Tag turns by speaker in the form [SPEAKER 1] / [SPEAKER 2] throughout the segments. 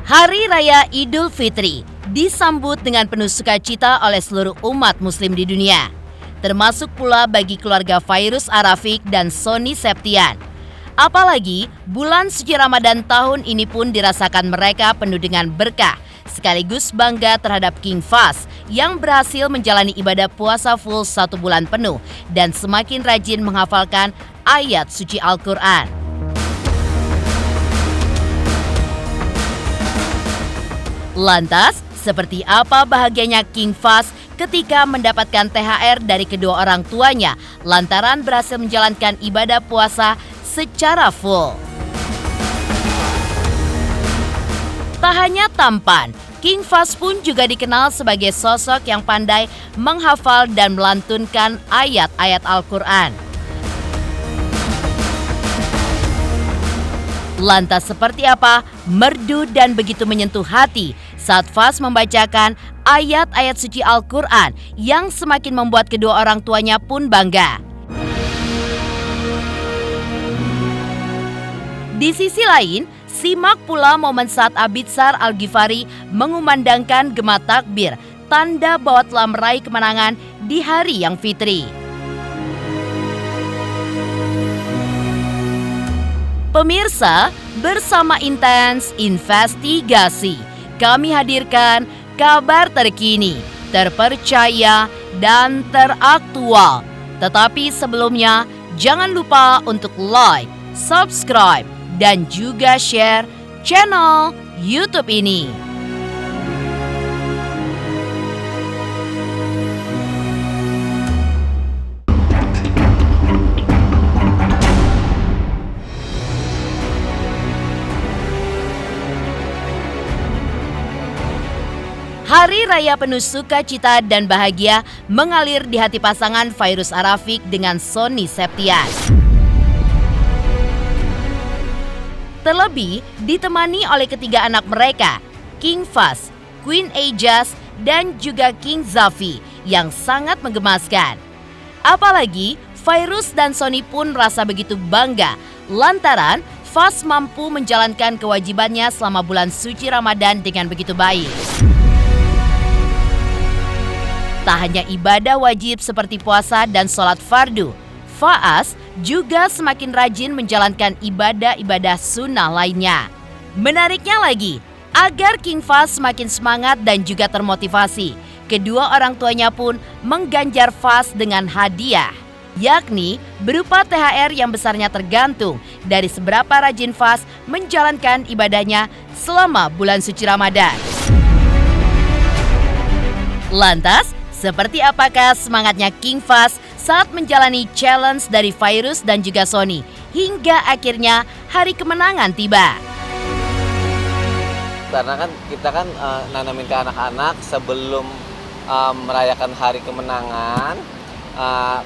[SPEAKER 1] Hari Raya Idul Fitri disambut dengan penuh sukacita oleh seluruh umat muslim di dunia, termasuk pula bagi keluarga Fairuz Arafiq dan Sony Septian. Apalagi bulan suci Ramadan tahun ini pun dirasakan mereka penuh dengan berkah, sekaligus bangga terhadap King Fahz yang berhasil menjalani ibadah puasa full 1 bulan penuh dan semakin rajin menghafalkan ayat suci Al-Quran. Lantas, seperti apa bahagianya King Fahz ketika mendapatkan THR dari kedua orang tuanya lantaran berhasil menjalankan ibadah puasa secara full? Tak hanya tampan, King Fahz pun juga dikenal sebagai sosok yang pandai menghafal dan melantunkan ayat-ayat Al-Quran. Lantas seperti apa merdu dan begitu menyentuh hati saat Fahz membacakan ayat-ayat suci Al-Quran yang semakin membuat kedua orang tuanya pun bangga. Di sisi lain, simak pula momen saat Abizar Al-Ghifari mengumandangkan gema takbir, tanda bahwa telah meraih kemenangan di hari yang fitri. Pemirsa, bersama Intens Investigasi, kami hadirkan kabar terkini, terpercaya, dan teraktual. Tetapi sebelumnya, jangan lupa untuk like, subscribe, dan juga share channel YouTube ini. Hari Raya penuh sukacita dan bahagia mengalir di hati pasangan Fairuz Arafiq dengan Sony Septian. Terlebih ditemani oleh ketiga anak mereka, King Fahz, Queen Ajas, dan juga King Zafi yang sangat menggemaskan. Apalagi Fairuz dan Sony pun rasa begitu bangga lantaran Fahz mampu menjalankan kewajibannya selama bulan suci Ramadan dengan begitu baik. Tak hanya ibadah wajib seperti puasa dan sholat fardu, Fahz juga semakin rajin menjalankan ibadah-ibadah sunnah lainnya. Menariknya lagi, agar King Fahz semakin semangat dan juga termotivasi, kedua orang tuanya pun mengganjar Fahz dengan hadiah, yakni berupa THR yang besarnya tergantung dari seberapa rajin Fahz menjalankan ibadahnya selama bulan suci Ramadan. Lantas, seperti apakah semangatnya King Fahz saat menjalani challenge dari Fairuz dan juga Sony hingga akhirnya hari kemenangan tiba?
[SPEAKER 2] Karena kan kita nanamin ke anak-anak sebelum merayakan hari kemenangan,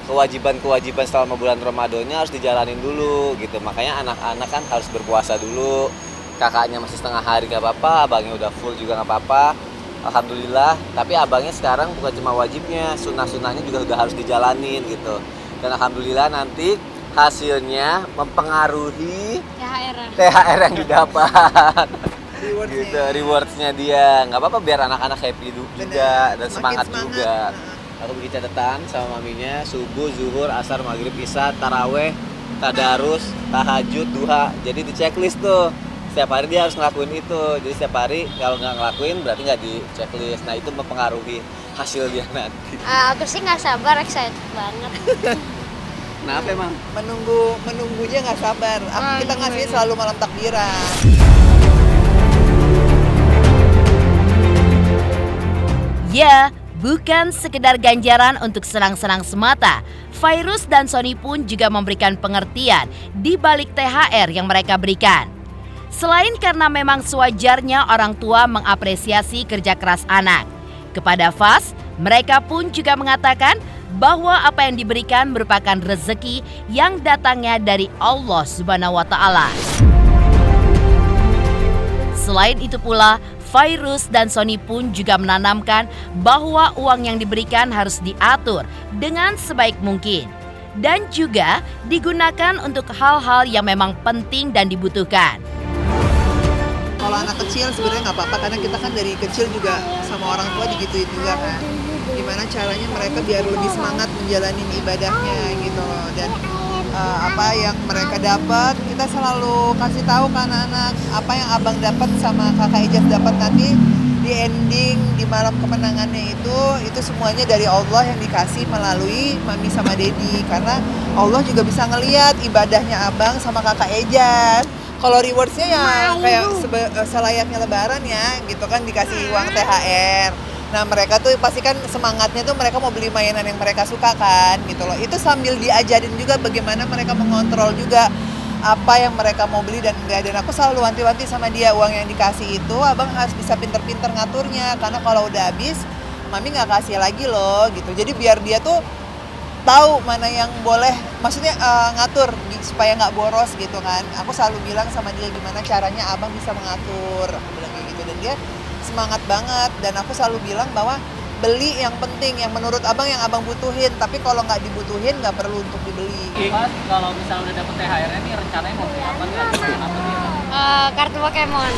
[SPEAKER 2] kewajiban-kewajiban selama bulan Ramadannya harus dijalanin dulu gitu. Makanya anak-anak kan harus berpuasa dulu. Kakaknya masih setengah hari gak apa-apa, abangnya udah full juga gak apa-apa. Alhamdulillah, tapi abangnya sekarang bukan cuma wajibnya, sunnah-sunnahnya juga udah harus dijalanin gitu. Dan alhamdulillah nanti hasilnya mempengaruhi THR yang didapat. Gitu, rewardsnya dia. Nggak apa-apa biar anak-anak happy juga dan semangat juga. Aku bikin catatan sama maminya, subuh, zuhur, asar, maghrib, isya, taraweh, tadarus, tahajud, duha. Jadi di checklist tuh. Setiap hari dia harus ngelakuin itu, jadi setiap hari kalau nggak ngelakuin berarti nggak di checklist. Nah itu mempengaruhi hasil dia nanti.
[SPEAKER 3] Aku sih nggak sabar, excited banget.
[SPEAKER 2] Kenapa emang?
[SPEAKER 4] Menunggunya nggak sabar. Kita ngasih selalu malam takbiran.
[SPEAKER 1] Ya, bukan sekedar ganjaran untuk senang-senang semata. Fairuz dan Sony pun juga memberikan pengertian di balik THR yang mereka berikan. Selain karena memang sewajarnya orang tua mengapresiasi kerja keras anak, kepada Fahz, mereka pun juga mengatakan bahwa apa yang diberikan merupakan rezeki yang datangnya dari Allah Subhanahu wa Ta'ala. Selain itu pula, Fairuz dan Sony pun juga menanamkan bahwa uang yang diberikan harus diatur dengan sebaik mungkin dan juga digunakan untuk hal-hal yang memang penting dan dibutuhkan.
[SPEAKER 4] Kalau anak kecil sebenarnya nggak apa-apa karena kita kan dari kecil juga sama orang tua digituin juga kan. Gimana caranya mereka biar lebih semangat menjalani ibadahnya gitu loh. Dan apa yang mereka dapat kita selalu kasih tahu ke anak-anak apa yang abang dapat sama kakak Ijaz dapat nanti di ending di malam kemenangannya itu semuanya dari Allah yang dikasih melalui mami sama dedi karena Allah juga bisa ngelihat ibadahnya abang sama kakak Ijaz. Kalau rewardsnya ya kayak selayaknya lebaran ya gitu kan dikasih uang THR. Nah mereka tuh pasti kan semangatnya tuh mereka mau beli mainan yang mereka suka kan gitu loh. Itu sambil diajarin juga bagaimana mereka mengontrol juga apa yang mereka mau beli dan enggak. Dan aku selalu wanti-wanti sama dia uang yang dikasih itu abang harus bisa pinter-pinter ngaturnya. Karena kalau udah habis mami nggak kasih lagi loh gitu. Jadi biar dia tuh tahu mana yang boleh maksudnya ngatur supaya nggak boros gitu kan. Aku selalu bilang sama dia gimana caranya abang bisa mengatur. Aku bilang kayak gitu dan dia semangat banget. Dan aku selalu bilang bahwa beli yang penting, yang menurut abang yang abang butuhin. Tapi kalau nggak dibutuhin nggak perlu untuk dibeli.
[SPEAKER 5] Pas kalau misalnya udah dapet THR-nya nih rencananya mau beli apa nih?
[SPEAKER 3] Kartu Pokemon.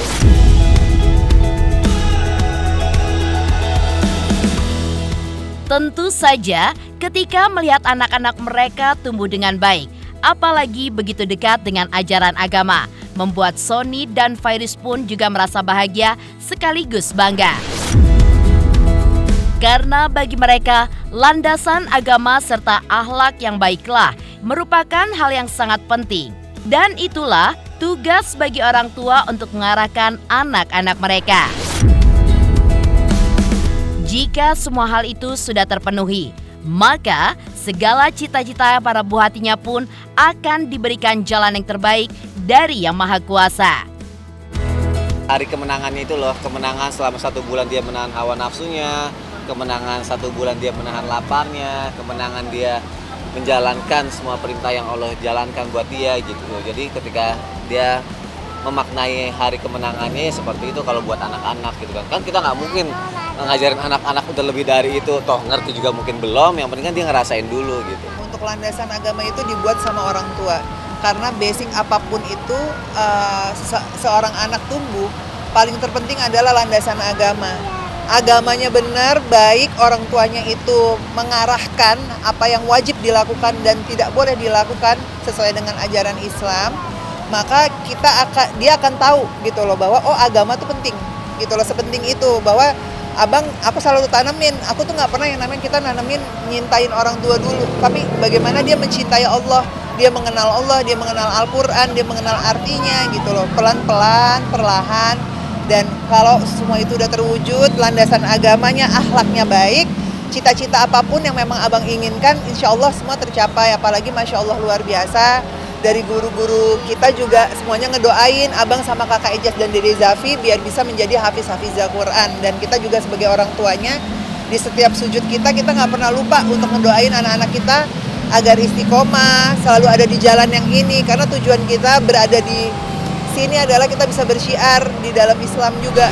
[SPEAKER 1] Tentu saja ketika melihat anak-anak mereka tumbuh dengan baik, apalagi begitu dekat dengan ajaran agama, membuat Sony dan Fairuz pun juga merasa bahagia sekaligus bangga. Karena bagi mereka, landasan agama serta akhlak yang baiklah merupakan hal yang sangat penting. Dan itulah tugas bagi orang tua untuk mengarahkan anak-anak mereka. Jika semua hal itu sudah terpenuhi, maka segala cita-cita para buah hatinya pun akan diberikan jalan yang terbaik dari Yang Maha Kuasa.
[SPEAKER 2] Hari kemenangannya itu loh, kemenangan selama 1 bulan dia menahan hawa nafsunya, kemenangan 1 bulan dia menahan laparnya, kemenangan dia menjalankan semua perintah yang Allah jalankan buat dia gitu loh. Jadi ketika dia memaknai hari kemenangannya seperti itu kalau buat anak-anak gitu kan. Kan kita nggak mungkin ngajarin anak-anak udah lebih dari itu, toh ngerti juga mungkin belum, yang penting kan dia ngerasain dulu gitu.
[SPEAKER 4] Untuk landasan agama itu dibuat sama orang tua. Karena basic apapun itu seorang anak tumbuh, paling terpenting adalah landasan agama. Agamanya benar, baik, orang tuanya itu mengarahkan apa yang wajib dilakukan dan tidak boleh dilakukan sesuai dengan ajaran Islam, maka dia akan tahu gitu loh bahwa oh agama tuh penting gitu loh, sepenting itu bahwa aku selalu tanamin, aku tuh nggak pernah yang namanya kita nanamin nyintain orang tua dulu, tapi bagaimana dia mencintai Allah, dia mengenal Allah, dia mengenal Al-Quran, dia mengenal artinya gitu loh, pelan-pelan, perlahan. Dan kalau semua itu udah terwujud, landasan agamanya, akhlaknya baik, cita-cita apapun yang memang abang inginkan, insya Allah semua tercapai. Apalagi Masya Allah luar biasa, dari guru-guru kita juga semuanya ngedoain abang sama kakak Ijaz dan Dede Zafi biar bisa menjadi hafiz-hafizah Quran. Dan kita juga sebagai orang tuanya, di setiap sujud kita nggak pernah lupa untuk ngedoain anak-anak kita agar istiqomah, selalu ada di jalan yang ini. Karena tujuan kita berada di sini adalah kita bisa bersyiar di dalam Islam juga.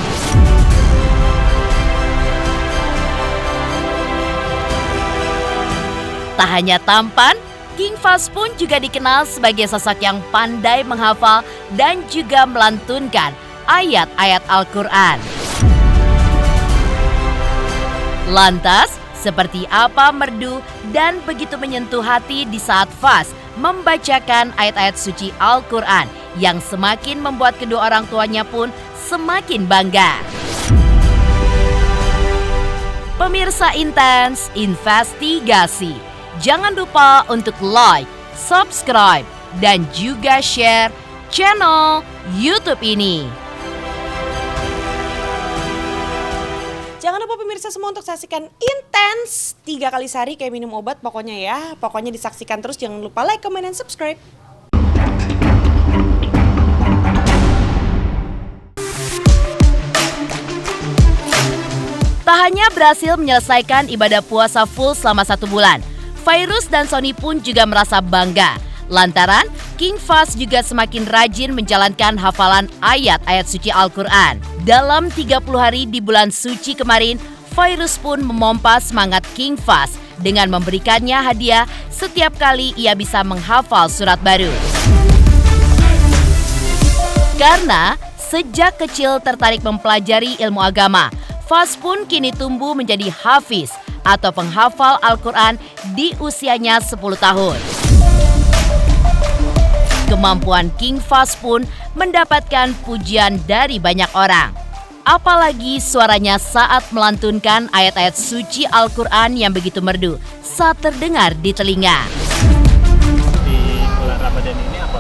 [SPEAKER 1] Tak hanya tampan, King Fahz pun juga dikenal sebagai sosok yang pandai menghafal dan juga melantunkan ayat-ayat Al-Quran. Lantas, seperti apa merdu dan begitu menyentuh hati di saat Fahz membacakan ayat-ayat suci Al-Quran yang semakin membuat kedua orang tuanya pun semakin bangga. Pemirsa Intens Investigasi, jangan lupa untuk like, subscribe, dan juga share channel YouTube ini.
[SPEAKER 6] Jangan lupa pemirsa semua untuk saksikan Intens 3 kali sehari kayak minum obat pokoknya ya. Pokoknya disaksikan terus, jangan lupa like, comment, dan subscribe.
[SPEAKER 1] Tak hanya berhasil menyelesaikan ibadah puasa full selama 1 bulan, Fairuz dan Sony pun juga merasa bangga. Lantaran King Fahz juga semakin rajin menjalankan hafalan ayat-ayat suci Al-Quran. Dalam 30 hari di bulan suci kemarin, Fairuz pun memompa semangat King Fahz dengan memberikannya hadiah setiap kali ia bisa menghafal surat baru. Karena Sejak kecil tertarik mempelajari ilmu agama, Faz pun kini tumbuh menjadi hafiz atau penghafal Al-Quran di usianya 10 tahun. Kemampuan King Faz pun mendapatkan pujian dari banyak orang. Apalagi suaranya saat melantunkan ayat-ayat suci Al-Quran yang begitu merdu saat terdengar di telinga.
[SPEAKER 5] Di bulan Ramadan ini apa?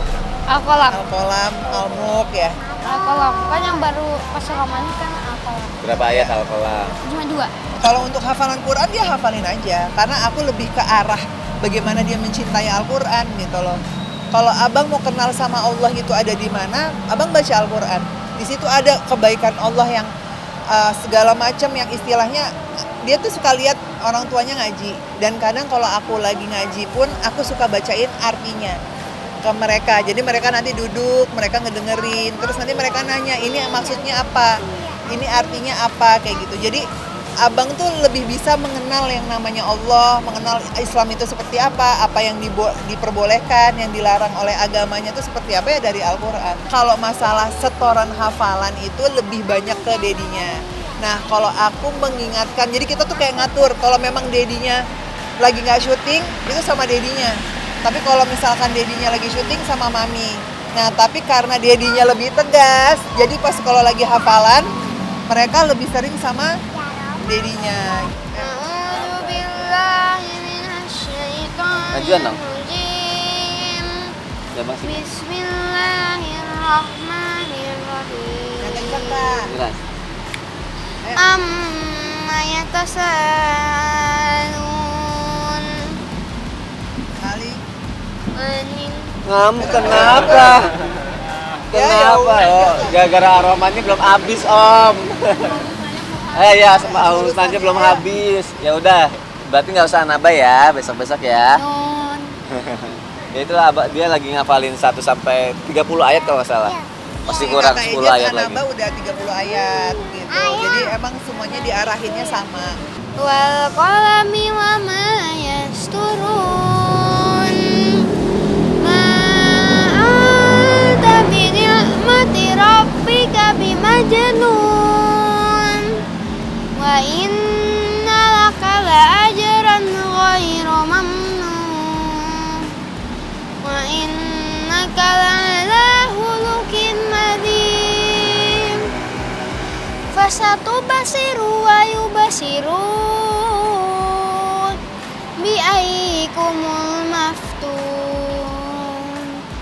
[SPEAKER 3] Alkolam.
[SPEAKER 4] Al-Qolam, Al-Mulk ya.
[SPEAKER 3] Alkolam. Kan yang baru pas Ramadan kan alkolam.
[SPEAKER 2] Berapa ayat Al-Qalam?
[SPEAKER 3] Cuma 2.
[SPEAKER 4] Kalau untuk hafalan Quran dia hafalin aja, karena aku lebih ke arah bagaimana dia mencintai Al-Quran gitu loh. Kalau abang mau kenal sama Allah itu ada di mana, abang baca Al-Quran. Di situ ada kebaikan Allah yang segala macam yang istilahnya dia tuh suka lihat orang tuanya ngaji. Dan kadang kalau aku lagi ngaji pun aku suka bacain artinya ke mereka. Jadi mereka nanti duduk, mereka ngedengerin, terus nanti mereka nanya ini maksudnya apa, ini artinya apa, kayak gitu. Jadi abang tuh lebih bisa mengenal yang namanya Allah, mengenal Islam itu seperti apa yang diperbolehkan, yang dilarang oleh agamanya itu seperti apa ya dari Al-Quran. Kalau masalah setoran hafalan itu lebih banyak ke dedinya. Nah kalau aku mengingatkan, jadi kita tuh kayak ngatur, kalau memang dedinya lagi nggak syuting, itu sama dedinya. Tapi kalau misalkan dedinya lagi syuting sama mami. Nah tapi karena dedinya lebih tegas, jadi pas kalau lagi hafalan, mereka lebih sering sama dedinya.
[SPEAKER 2] Majuan dong. Ya masih.
[SPEAKER 3] Bismillahirrahmanirrahim.
[SPEAKER 4] Yang kenceng Kak.
[SPEAKER 2] Jelas.
[SPEAKER 3] Amma yatasalun.
[SPEAKER 4] Kali.
[SPEAKER 2] Ngam kenapa? Kenapa? Oh, gara-gara aromanya belum habis, Om. Ya, sama urusannya belum habis. Ya udah, berarti nggak usah nambah ya, besok-besok ya.
[SPEAKER 3] Nun.
[SPEAKER 2] Ya itulah, dia lagi ngafalin 1 sampai 30 ayat kalau nggak salah. Masih kurang 10 ayat lagi.
[SPEAKER 4] Anaba udah 30 ayat gitu. Jadi emang semuanya diarahinnya sama.
[SPEAKER 3] Wal qalami wa ma yasturun. Ma anta bi ni'mati rabbika bimajnun. Wa inna laka la ajran ghairu mamnun. Wa innaka la'ala khuluqin adzim. Fasatu basiru wa yubasirun bi aikumul maftun.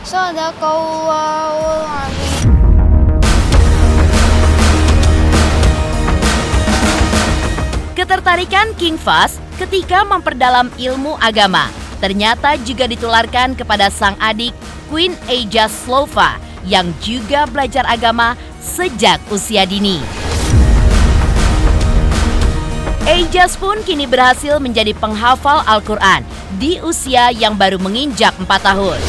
[SPEAKER 3] Shadaqallahul azim.
[SPEAKER 1] Ketertarikan King Faz ketika memperdalam ilmu agama ternyata juga ditularkan kepada sang adik Queen Eija Slova yang juga belajar agama sejak usia dini. Eijas pun kini berhasil menjadi penghafal Al-Quran di usia yang baru menginjak 4 tahun.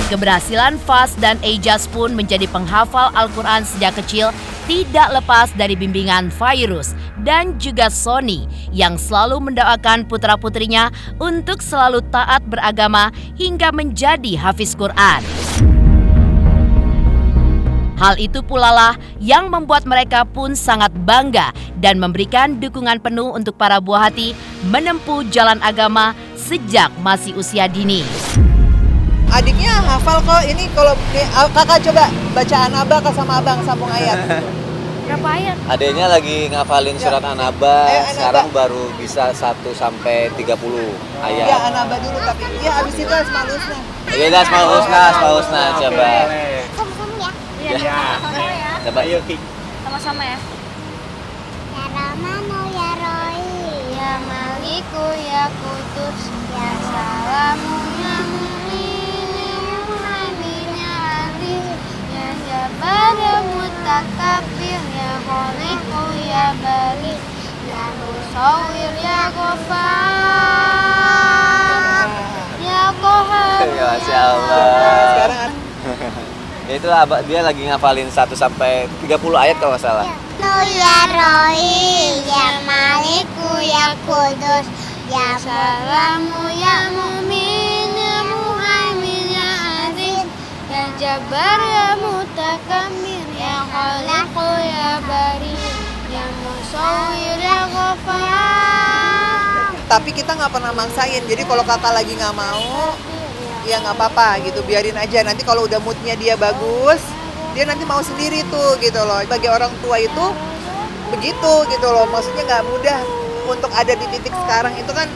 [SPEAKER 1] Keberhasilan Faz dan Eijas pun menjadi penghafal Al-Quran sejak kecil tidak lepas dari bimbingan Fairuz dan juga Sony yang selalu mendoakan putra-putrinya untuk selalu taat beragama hingga menjadi hafiz Quran. Hal itu pula lah yang membuat mereka pun sangat bangga dan memberikan dukungan penuh untuk para buah hati menempuh jalan agama sejak masih usia dini.
[SPEAKER 4] Adiknya hafal kok. Ini kalau kakak coba baca An-Naba sama abang sambung ayat.
[SPEAKER 3] Berapa ayat?
[SPEAKER 2] Adanya lagi ngafalin surat An-Naba,
[SPEAKER 4] An-Naba.
[SPEAKER 2] sekarang baru bisa 1 sampai 30 ayat.
[SPEAKER 4] Ya An-Naba dulu tapi ya abis itu Asmaul Husna.
[SPEAKER 2] Ya udah, Asmaul Husna, coba.
[SPEAKER 3] Sama-sama ya?
[SPEAKER 5] Ya.
[SPEAKER 2] Coba yuk, Ki.
[SPEAKER 3] Sama-sama ya. Ya Rahmanu ya Rahim, ya Maliku ya Kudus, ya Salamu ya Mu'min, ya Muhaimin ya Aziz, ya Jabbar ya Mutakabir, ya Khaliqu ya Bari, ya Musawwir ya Ghafar, ya Qahar
[SPEAKER 2] Ya, Masya
[SPEAKER 3] ya
[SPEAKER 2] Allah.
[SPEAKER 4] Sekarang
[SPEAKER 2] Ya itulah, dia lagi ngafalin 1 sampai 30 ayat kalau nggak salah.
[SPEAKER 3] Ya Rohim, ya Maliku, ya Kudus, ya Salamu, ya Mu'min, ya Muhaimin, ya Aziz, ya Jabbar ya Mutakamir ya Khaliqu ya Bari ya Musawwir ya Ghafar.
[SPEAKER 4] Tapi kita nggak pernah maksain. Jadi kalau kakak lagi nggak mau, ya nggak apa-apa gitu, biarin aja. Nanti kalau udah moodnya dia bagus, dia nanti mau sendiri tuh gitu loh. Bagi orang tua itu begitu gitu loh. Maksudnya nggak mudah untuk ada di titik sekarang itu kan.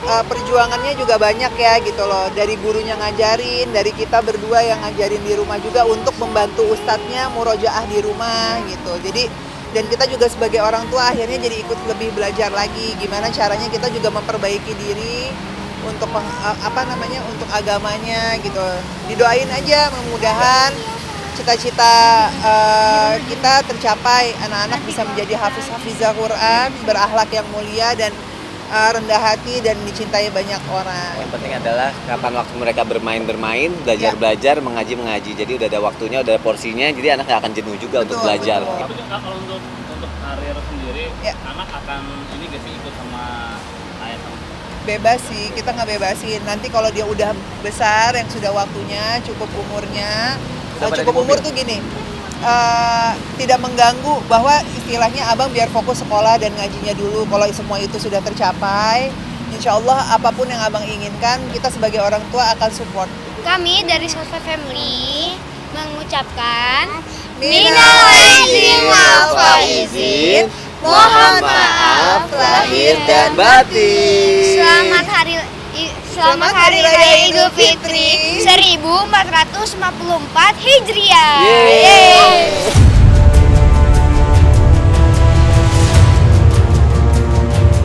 [SPEAKER 4] Perjuangannya juga banyak ya gitu loh, dari gurunya ngajarin, dari kita berdua yang ngajarin di rumah juga untuk membantu ustadznya murojaah di rumah gitu. Jadi dan kita juga sebagai orang tua akhirnya jadi ikut lebih belajar lagi gimana caranya kita juga memperbaiki diri untuk untuk agamanya gitu. Didoain aja mudah-mudahan cita-cita kita tercapai, anak-anak bisa menjadi hafiz-hafizah Quran, berakhlak yang mulia dan rendah hati dan dicintai banyak orang.
[SPEAKER 2] Yang penting adalah kapan waktu mereka bermain-bermain, belajar-belajar, mengaji-mengaji. Jadi udah ada waktunya, udah ada porsinya, jadi anak nggak akan jenuh juga untuk belajar.
[SPEAKER 4] Betul.
[SPEAKER 5] Tapi kalau untuk karir sendiri, anak akan ini gak sih ikut sama ayah sama?
[SPEAKER 4] Bebas sih, kita nggak bebasin. Nanti kalau dia udah besar, yang sudah waktunya, cukup umurnya, cukup umur tuh gini, tidak mengganggu bahwa istilahnya abang biar fokus sekolah dan ngajinya dulu. Kalau semua itu sudah tercapai, insya Allah apapun yang abang inginkan, kita sebagai orang tua akan support.
[SPEAKER 3] Kami dari Sofa Family mengucapkan
[SPEAKER 4] Minal aidin wal faizin, mohon maaf lahir dan batin.
[SPEAKER 3] Selamat Hari Raya Idul Fitri 1444 Hijriah.
[SPEAKER 2] Yeay.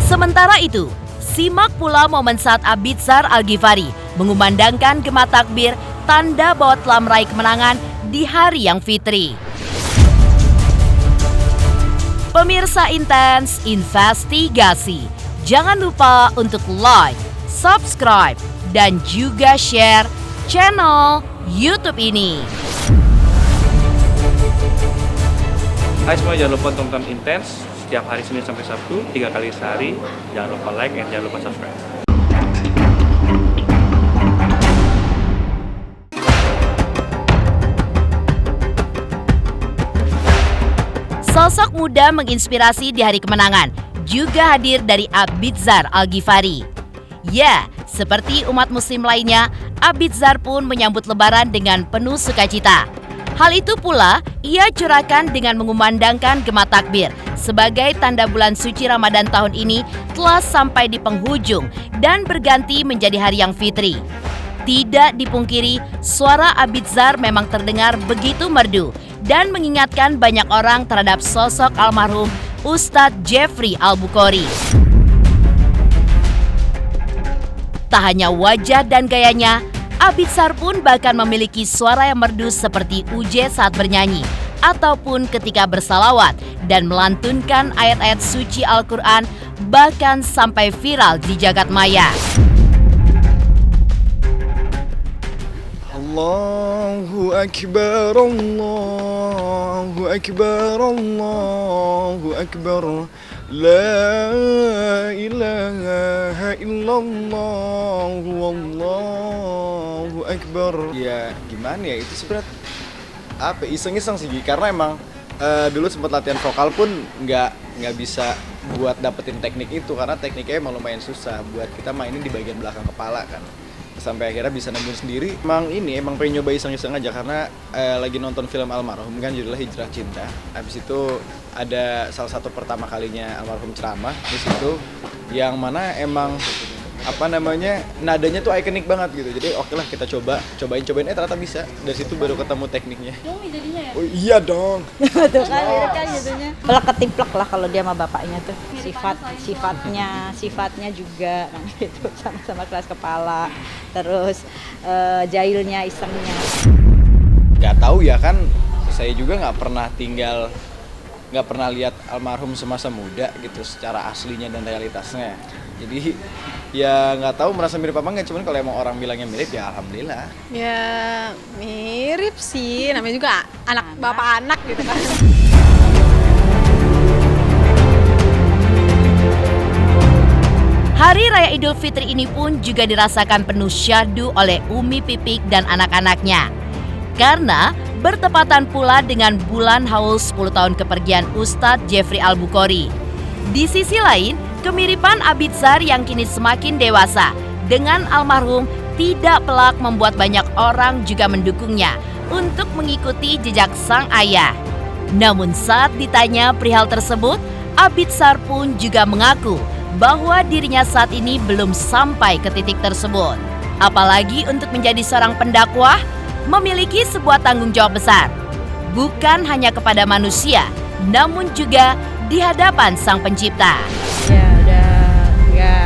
[SPEAKER 1] Sementara itu, simak pula momen saat Abidzar Al-Ghifari mengumandangkan gema takbir tanda bahwa telah meraih kemenangan di hari yang fitri. Pemirsa Intens Investigasi, jangan lupa untuk like, subscribe, dan juga share channel YouTube ini.
[SPEAKER 7] Hai semua, jangan lupa tonton Intens setiap hari Senin sampai Sabtu 3 kali sehari. Jangan lupa like dan jangan lupa subscribe.
[SPEAKER 1] Sosok muda menginspirasi di hari kemenangan juga hadir dari Abidzar Al-Ghifari. Ya, seperti umat muslim lainnya, Abidzar pun menyambut lebaran dengan penuh sukacita. Hal itu pula ia curahkan dengan mengumandangkan gema takbir sebagai tanda bulan suci Ramadan tahun ini telah sampai di penghujung dan berganti menjadi hari yang fitri. Tidak dipungkiri, suara Abidzar memang terdengar begitu merdu dan mengingatkan banyak orang terhadap sosok almarhum Ustadz Jeffrey Al-Bukhari. Tak hanya wajah dan gayanya, Abidzar pun bahkan memiliki suara yang merdu seperti Uje saat bernyanyi ataupun ketika bersalawat dan melantunkan ayat-ayat suci Al-Quran bahkan sampai viral di jagat maya.
[SPEAKER 8] Allahu Akbar, Allahu Akbar, Allahu Akbar, La ilaha illallah, Wallahu Akbar. Ya gimana ya, itu sebenarnya iseng-iseng sih, karena emang dulu sempat latihan vokal pun nggak bisa buat dapetin teknik itu, karena tekniknya emang lumayan susah buat kita mainin di bagian belakang kepala kan. Sampai akhirnya bisa nemuin sendiri. Emang pengen nyoba iseng-iseng aja karena lagi nonton film almarhum kan, judulnya Hijrah Cinta. Habis itu ada salah satu pertama kalinya almarhum ceramah di situ, yang mana emang nadanya tuh ikonik banget gitu. Jadi oke lah kita cobain ternyata bisa. Dari situ baru ketemu tekniknya.
[SPEAKER 3] Jadinya ya?
[SPEAKER 8] Oh iya dong.
[SPEAKER 9] Tuh kan liriknya jadinya. Pelak ketiplek lah kalau dia sama bapaknya tuh. Sifatnya juga gitu, sama-sama kelas kepala. Terus jahilnya, isengnya.
[SPEAKER 8] Gak tahu ya kan, saya juga nggak pernah lihat almarhum semasa muda gitu secara aslinya dan realitasnya. Jadi ya nggak tahu merasa mirip apa nggak, cuman kalau emang orang bilangnya mirip ya alhamdulillah.
[SPEAKER 10] Ya mirip sih, namanya juga bapak anak gitu kan.
[SPEAKER 1] Hari Raya Idul Fitri ini pun juga dirasakan penuh syahdu oleh Umi Pipik dan anak-anaknya. Karena bertepatan pula dengan bulan haul 10 tahun kepergian Ustadz Jeffrey Al-Bukhari. Di sisi lain, kemiripan Abizar yang kini semakin dewasa dengan almarhum tidak pelak membuat banyak orang juga mendukungnya untuk mengikuti jejak sang ayah. Namun saat ditanya perihal tersebut, Abizar pun juga mengaku bahwa dirinya saat ini belum sampai ke titik tersebut. Apalagi untuk menjadi seorang pendakwah, memiliki sebuah tanggung jawab besar. Bukan hanya kepada manusia, namun juga di hadapan Sang Pencipta.
[SPEAKER 9] Ya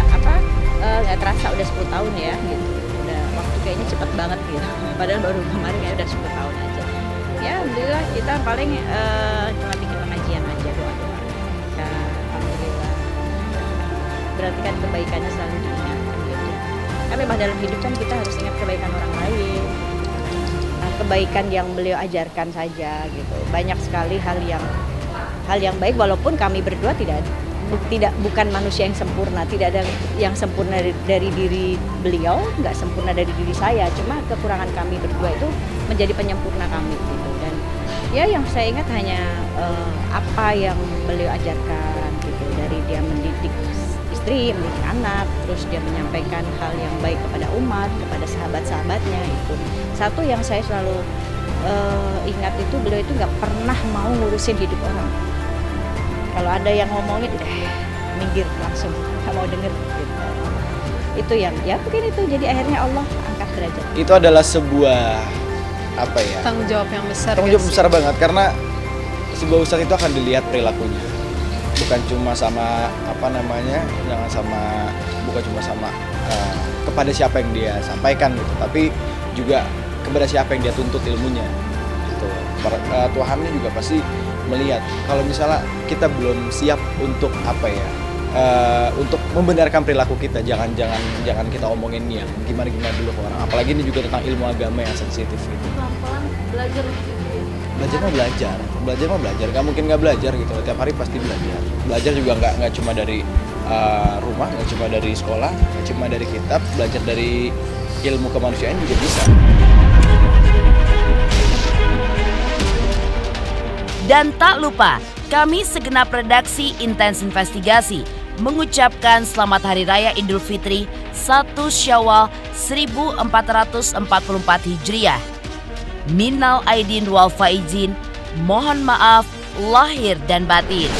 [SPEAKER 9] udah nggak terasa udah 10 tahun ya gitu. Udah waktu kayaknya cepet banget gitu. Padahal baru kemarin kayak udah 10 tahun aja. Ya alhamdulillah kita paling cuma bikin pengajian aja, doa-doa. Ya alhamdulillah. Berarti kan kebaikannya selalu diingat gitu. Kan memang dalam hidup kan kita harus ingat kebaikan orang lain. Kebaikan yang beliau ajarkan saja gitu. Banyak sekali hal yang baik, walaupun kami berdua bukan manusia yang sempurna, tidak ada yang sempurna dari diri beliau, nggak sempurna dari diri saya, cuma kekurangan kami berdua itu menjadi penyempurna kami gitu. Dan ya yang saya ingat hanya apa yang beliau ajarkan gitu, dari dia mendidik istri, mendidik anak, terus dia menyampaikan hal yang baik kepada umat, kepada sahabat-sahabatnya. Itu satu yang saya selalu ingat, itu beliau itu nggak pernah mau ngurusin hidup orang. Kalau ada yang ngomongin, minggir langsung, nggak mau denger gitu. Itu yang ya mungkin itu, jadi akhirnya Allah angkat derajat.
[SPEAKER 8] Itu adalah sebuah
[SPEAKER 10] Tanggung jawab yang besar.
[SPEAKER 8] Tanggung jawab besar banget, karena sebuah ustadz itu akan dilihat perilakunya. Bukan cuma sama bukan cuma sama kepada siapa yang dia sampaikan gitu, tapi juga kepada siapa yang dia tuntut ilmunya gitu. Tuhannya juga pasti melihat kalau misalnya kita belum siap untuk untuk membenarkan perilaku kita, jangan kita omongin yang gimana dulu ke orang, apalagi ini juga tentang ilmu agama yang sensitif gitu.
[SPEAKER 9] Pelan-pelan belajar
[SPEAKER 8] mah belajar, nggak mungkin nggak belajar gitu, tiap hari pasti belajar juga nggak cuma dari rumah, nggak cuma dari sekolah, nggak cuma dari kitab, belajar dari ilmu kemanusiaan juga bisa.
[SPEAKER 1] Dan tak lupa, kami segenap redaksi Intens Investigasi mengucapkan selamat Hari Raya Idul Fitri 1 Syawal 1444 Hijriah. Minal aidin wal faizin, mohon maaf lahir dan batin.